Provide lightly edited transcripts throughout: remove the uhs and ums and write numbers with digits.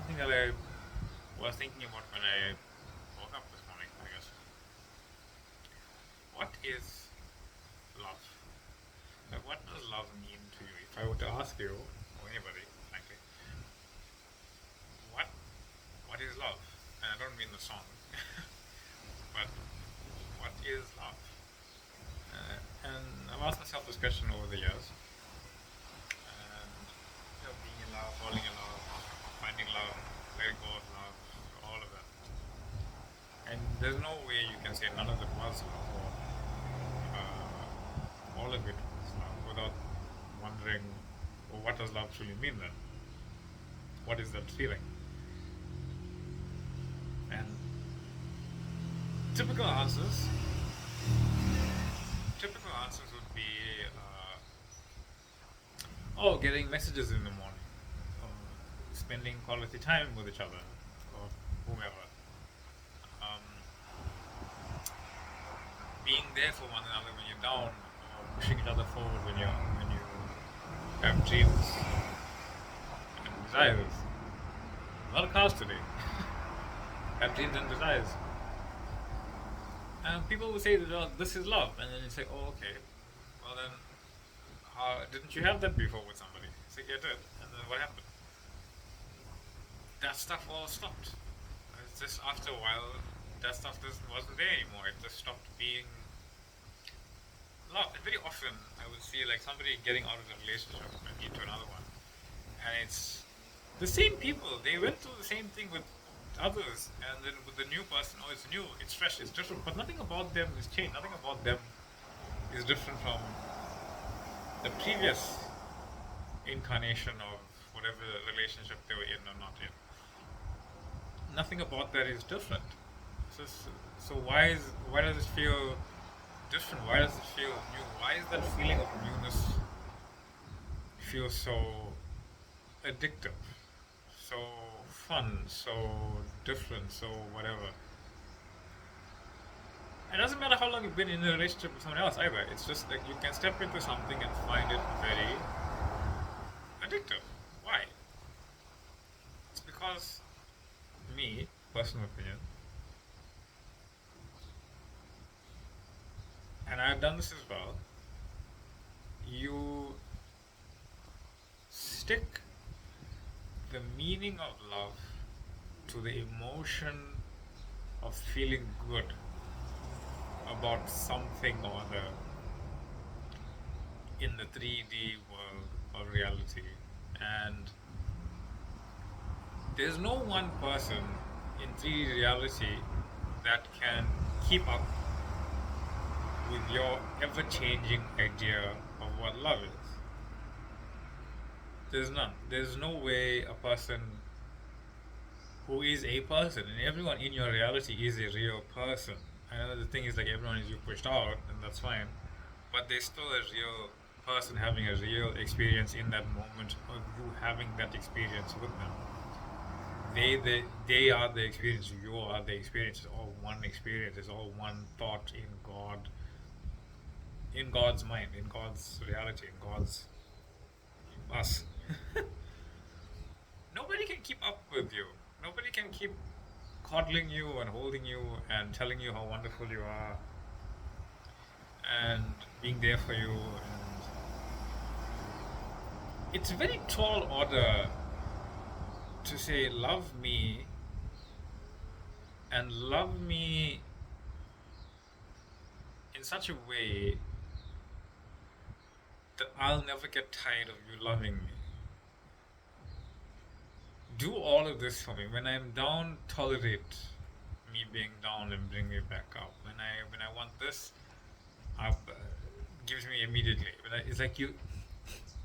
something that I was thinking about when I woke up this morning, I guess. What is love? Like, what does love mean to you? If I were to ask you, or anybody, frankly, what what is love? And I don't mean the song, but what is love? And I've asked myself this question over the years, and being in love, falling in love, finding love, letting go of love, all of that. And there's no way you can say none of it was love, or all of it was love, without wondering, well, what does love truly mean then? What is that feeling? And typical answers, typical answers would be, oh, getting messages in the morning, or spending quality time with each other, or whomever. Um, Being there for one another when you're down, or pushing each other forward when you have dreams and desires. A lot of cars today have dreams and desires. And people will say that, oh, this is love, and then you say, oh, okay. Well then, didn't you have that before with somebody? Say, yeah, I did. And then what happened? That stuff all stopped. It's just after a while, that stuff just wasn't there anymore. It just stopped being love. And very often, I would see like somebody getting out of a relationship and into another one, and it's the same people. They went through the same thing with others, and then with the new person, oh, it's new, it's fresh, it's different. But nothing about them is changed. Nothing about them is different from the previous incarnation of whatever relationship they were in or not in. Nothing about that is different. So, so why does it feel different? Why does it feel new? Why is that feeling of newness feel so addictive, so fun, so different, so whatever? It doesn't matter how long you've been in a relationship with someone else either. It's just like you can step into something and find it very addictive. Why? It's because me, personal opinion, and I've done this as well, you stick the meaning of love to the emotion of feeling good about something or other in the 3D world of reality. And there's no one person in 3D reality that can keep up with your ever changing idea of what love is. There's none. There's no way a person who is a person, and everyone in your reality is a real person. I know the thing is like everyone is you pushed out, and that's fine, but there's still a real person having a real experience in that moment, or you having that experience with them. They are the experience. You are the experience. It's all one experience. It's all one thought in God, in God's mind, in God's reality, in God's us. Nobody can keep up with you. Nobody can keep coddling you and holding you and telling you how wonderful you are and being there for you. And it's a very tall order to say, love me, and love me in such a way that I'll never get tired of you loving me. Do all of this for me. When I'm down, tolerate me being down and bring me back up. When I want this, up, gives me immediately. It's like you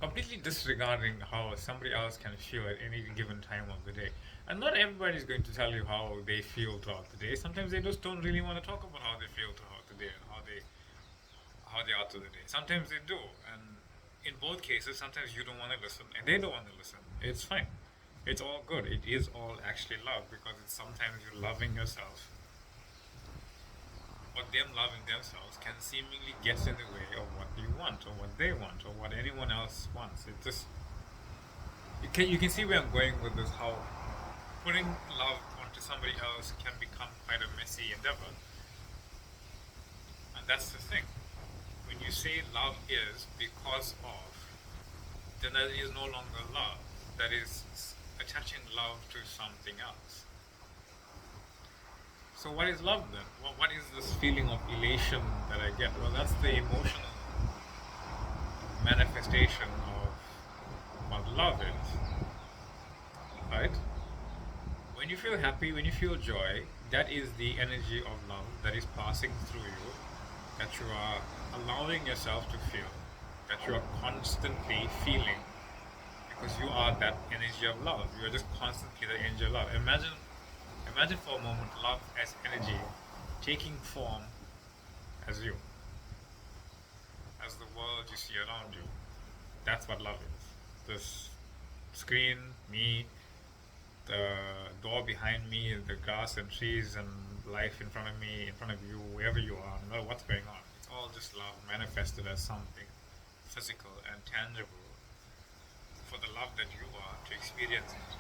completely disregarding how somebody else can feel at any given time of the day. And not everybody is going to tell you how they feel throughout the day. Sometimes they just don't really want to talk about how they feel throughout the day and how they are through the day. Sometimes they do, and in both cases, sometimes you don't want to listen and they don't want to listen. It's fine. It's all good. It is all actually love, because it's sometimes you're loving yourself, but them loving themselves can seemingly get in the way of what you want or what they want or what anyone else wants. It just you can see where I'm going with this. How putting love onto somebody else can become quite a messy endeavor. And that's the thing. When you say love is because of, then that is no longer love. That is attaching love to something else. So what is love then? What is this feeling of elation that I get? Well, that's the emotional manifestation of what love is, right? When you feel happy, when you feel joy, that is the energy of love that is passing through you, that you are allowing yourself to feel, that you are constantly feeling, because you are that energy of love. You are just constantly the energy of love. Imagine for a moment love as energy taking form as you, as the world you see around you. That's what love is. This screen, me, the door behind me, the grass and trees and life in front of me, in front of you, wherever you are, no matter what's going on. It's all just love manifested as something physical and tangible for the love that you are to experience it.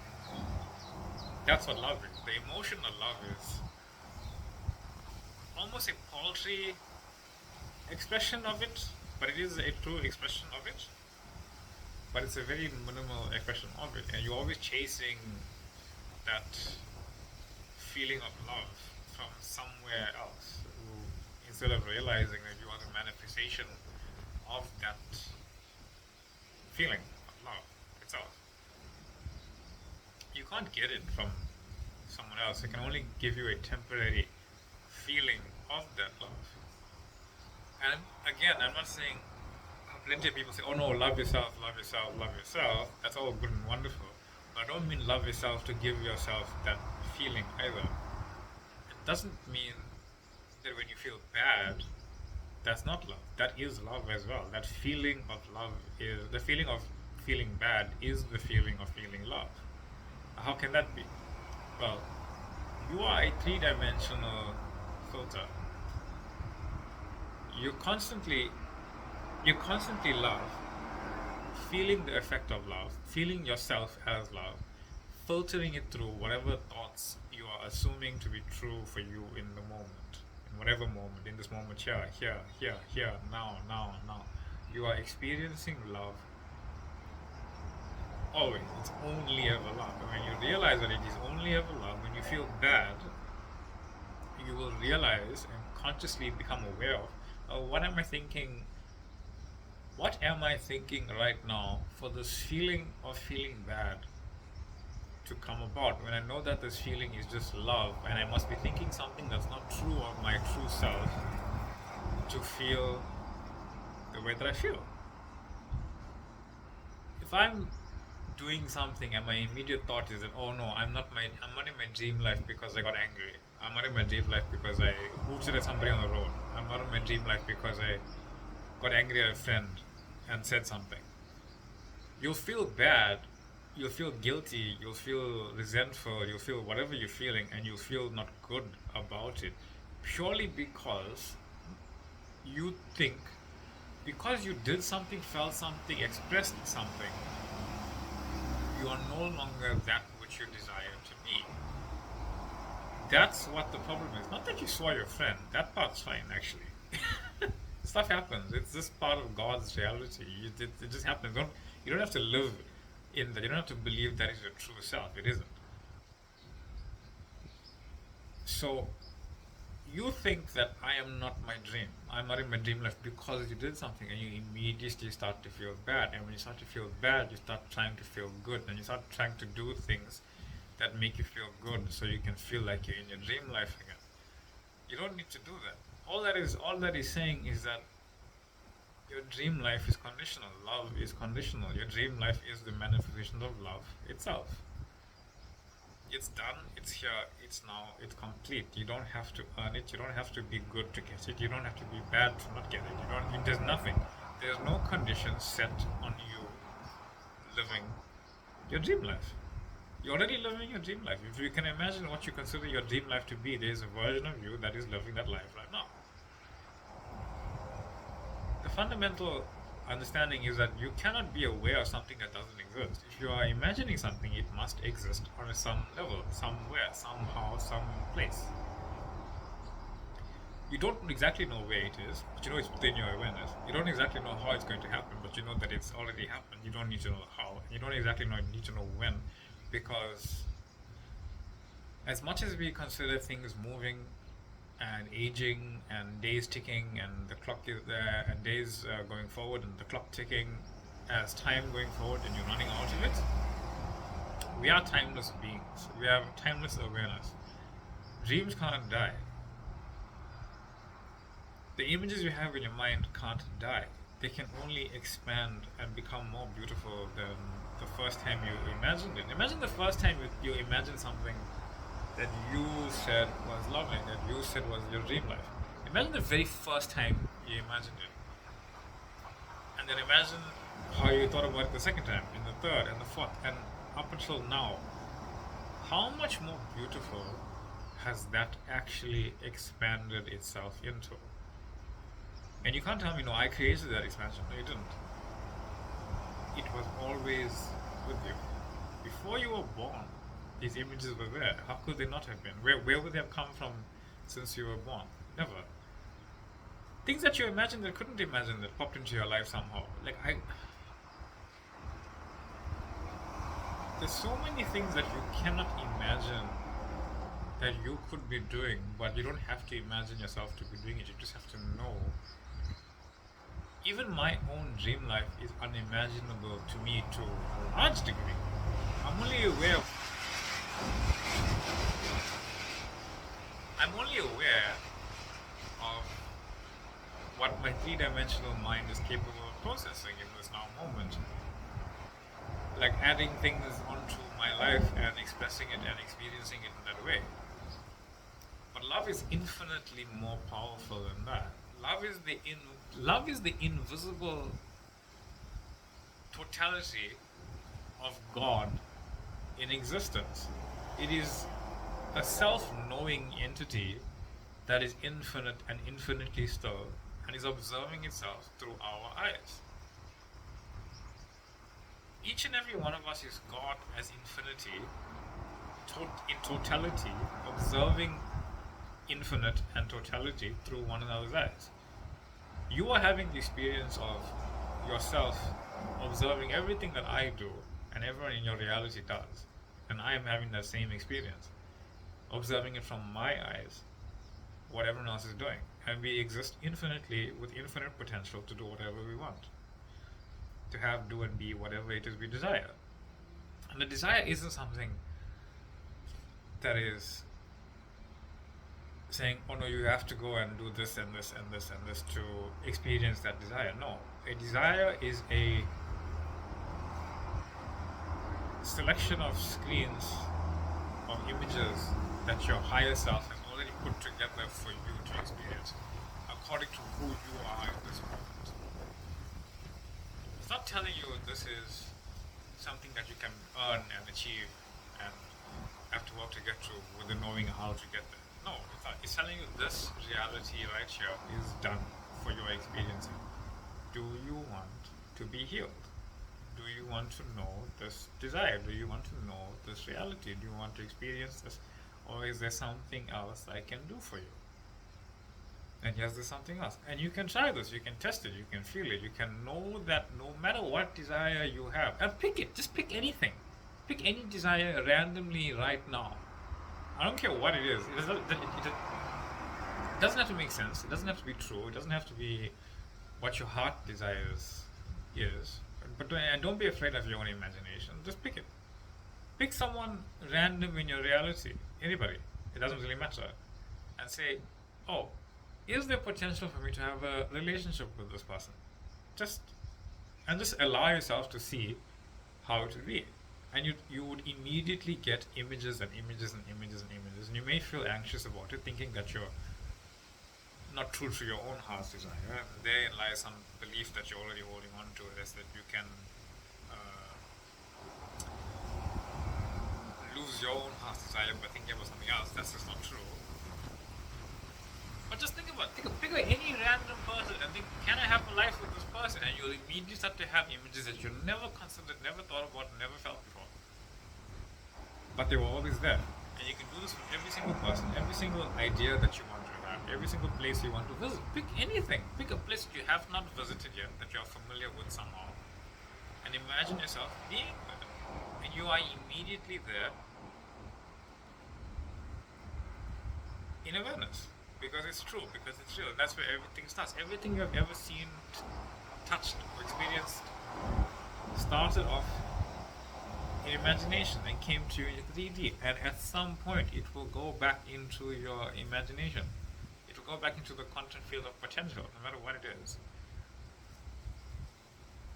That's what love is. The emotional love is almost a paltry expression of it, but it is a true expression of it. But it's a very minimal expression of it, and you're always chasing that feeling of love from somewhere else, instead of realizing that you are the manifestation of that feeling of love itself. You can't get it from someone else. It can only give you a temporary feeling of that love. And again, I'm not saying, plenty of people say, oh no, love yourself, love yourself, love yourself. That's all good and wonderful. But I don't mean love yourself to give yourself that feeling either. It doesn't mean that when you feel bad, that's not love. That is love as well. That feeling of love is, the feeling of feeling bad is the feeling of feeling love. How can that be? Well, you are a three-dimensional filter. You constantly love, feeling the effect of love, feeling yourself as love, filtering it through whatever thoughts you are assuming to be true for you in the moment, in whatever moment, in this moment, here, now. You are experiencing love always. It's only ever love. And when you realize that it is only ever love, when you feel bad, you will realize and consciously become aware of, what am I thinking? What am I thinking right now for this feeling of feeling bad to come about, when I know that this feeling is just love and I must be thinking something that's not true of my true self to feel the way that I feel? If I'm doing something and my immediate thought is that, oh no, I'm not in my dream life because I got angry. I'm not in my dream life because I hooted at somebody on the road. I'm not in my dream life because I got angry at a friend and said something. You'll feel bad, you'll feel guilty, you'll feel resentful, you'll feel whatever you're feeling, and you'll feel not good about it, purely because you think, because you did something, felt something, expressed something, you are no longer that which you desire to be. That's what the problem is. Not that you saw your friend, that part's fine actually. Stuff happens. It's just part of God's reality. It just happens. You don't have to live in that. You don't have to believe that is your true self. It isn't. So you think that I am not my dream. I'm not in my dream life because you did something, and you immediately start to feel bad. And when you start to feel bad, you start trying to feel good, and you start trying to do things that make you feel good, so you can feel like you're in your dream life again. You don't need to do that. All that is saying is that your dream life is conditional. Love is conditional. Your dream life is the manifestation of love itself. It's done, it's here, it's now, it's complete. You don't have to earn it. You don't have to be good to get it. You don't have to be bad to not get it. There's nothing. There's no conditions set on you living your dream life. You're already living your dream life. If you can imagine what you consider your dream life to be, there is a version of you that is living that life right now. The fundamental understanding is that you cannot be aware of something that doesn't exist. If you are imagining something, it must exist on some level, somewhere, somehow, some place. You don't exactly know where it is, but you know it's within your awareness. You don't exactly know how it's going to happen, but you know that it's already happened. You don't need to know how. You don't exactly need to know when, because as much as we consider things moving and aging and days ticking and the clock is there and days going forward and the clock ticking as time going forward and you're running out of it, we are timeless beings. We have timeless awareness. Dreams can't die. The images you have in your mind can't die. They can only expand and become more beautiful than the first time you imagined it. Imagine the first time you imagined something that you said was lovely, that you said was your dream life. Imagine the very first time you imagined it. And then imagine how you thought about it the second time, and the third, and the fourth, and up until now. How much more beautiful has that actually expanded itself into? And you can't tell me, no, I created that expansion. No, you didn't. It was always with you. Before you were born, these images were there. How could they not have been? Where would they have come from since you were born? Never. Things that you imagined that couldn't imagine that popped into your life somehow. There's so many things that you cannot imagine that you could be doing, but you don't have to imagine yourself to be doing it. You just have to know. Even my own dream life is unimaginable to me to a large degree. I'm only aware of what my three-dimensional mind is capable of processing in this now moment. Like adding things onto my life and expressing it and experiencing it in that way. But love is infinitely more powerful than that. Love is the invisible totality of God in existence. It is a self-knowing entity that is infinite and infinitely still and is observing itself through our eyes. Each and every one of us is God as infinity, in totality, observing infinite and totality through one another's eyes. You are having the experience of yourself observing everything that I do and everyone in your reality does, and I am having that same experience, observing it from my eyes, what everyone else is doing, and we exist infinitely with infinite potential to do whatever we want, to have, do, and be whatever it is we desire. And the desire isn't something that is saying, oh no, you have to go and do this and this and this and this to experience that desire. No, a desire is a selection of screens, of images that your higher self has already put together for you to experience according to who you are in this moment. It's not telling you this is something that you can earn and achieve and have to work to get to with the knowing how to get there. No, it's not. It's telling you this reality right here is done for your experiencing. Do you want to be healed? Do you want to know this desire? Do you want to know this reality? Do you want to experience this? Or is there something else I can do for you? And yes, there's something else. And you can try this, you can test it, you can feel it, you can know that no matter what desire you have, and pick it, just pick anything. Pick any desire randomly right now. I don't care what it is. It doesn't have to make sense. It doesn't have to be true. It doesn't have to be what your heart desires is. But and don't be afraid of your own imagination. Just pick it. Pick someone random in your reality. Anybody. It doesn't really matter. And say, oh, is there potential for me to have a relationship with this person? Just allow yourself to see how it would be. And you would immediately get images and images and images and images. And you may feel anxious about it, thinking that you're not true to your own heart's desire. And therein lies some belief that you're already holding on to, is that you can lose your own heart's desire by thinking about something else. That's just not true. But just think about it. Pick any random person and think, can I have a life with this person? And you'll immediately start to have images that you never considered, never thought about, never felt before. But they were always there. And you can do this with every single person, every single idea that you want to have, every single place you want to visit. Pick anything. Pick a place that you have not visited yet, that you are familiar with somehow. And imagine yourself being there. And you are immediately there in awareness. Because it's true, because it's real. That's where everything starts. Everything you have ever seen, touched, or experienced started off in imagination and came to you in 3D. And at some point, it will go back into your imagination. It will go back into the quantum field of potential, no matter what it is.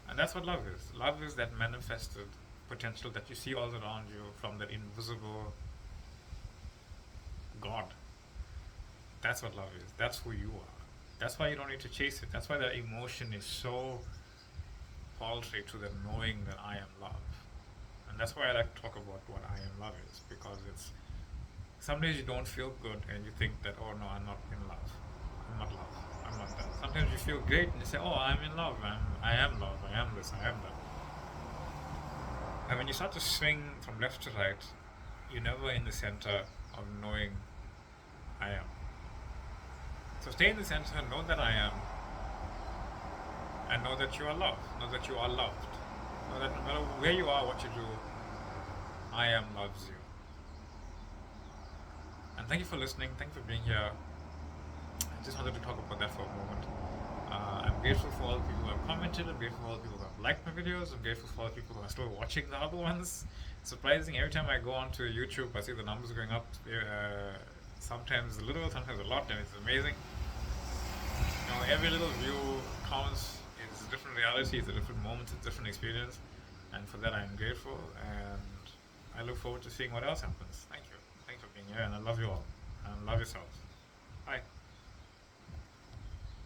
And that's what love is. Love is that manifested potential that you see all around you from that invisible God. That's what love is. That's who you are. That's why you don't need to chase it. That's why that emotion is so paltry to the knowing that I am love. And that's why I like to talk about what I am love is, because it's some days you don't feel good and you think that, oh no, I'm not in love. I'm not love. I'm not that. Sometimes you feel great and you say, oh, I'm in love. I am love. I am this. I am that. And when you start to swing from left to right, you're never in the center of knowing I am. So stay in the center, know that I am, and know that you are loved, know that you are loved. Know that no matter where you are, what you do, I am loves you. And thank you for listening, thank you for being here. I just wanted to talk about that for a moment. I'm grateful for all the people who have commented, I'm grateful for all the people who have liked my videos, I'm grateful for all the people who are still watching the other ones. Surprising, every time I go onto YouTube, I see the numbers going up. Sometimes a little, sometimes a lot, and it's amazing. You know, every little view counts. It's a different reality, it's a different moment, it's a different experience, and for that I'm grateful, and I look forward to seeing what else happens. Thank you for being here, and I love you all, and love yourselves.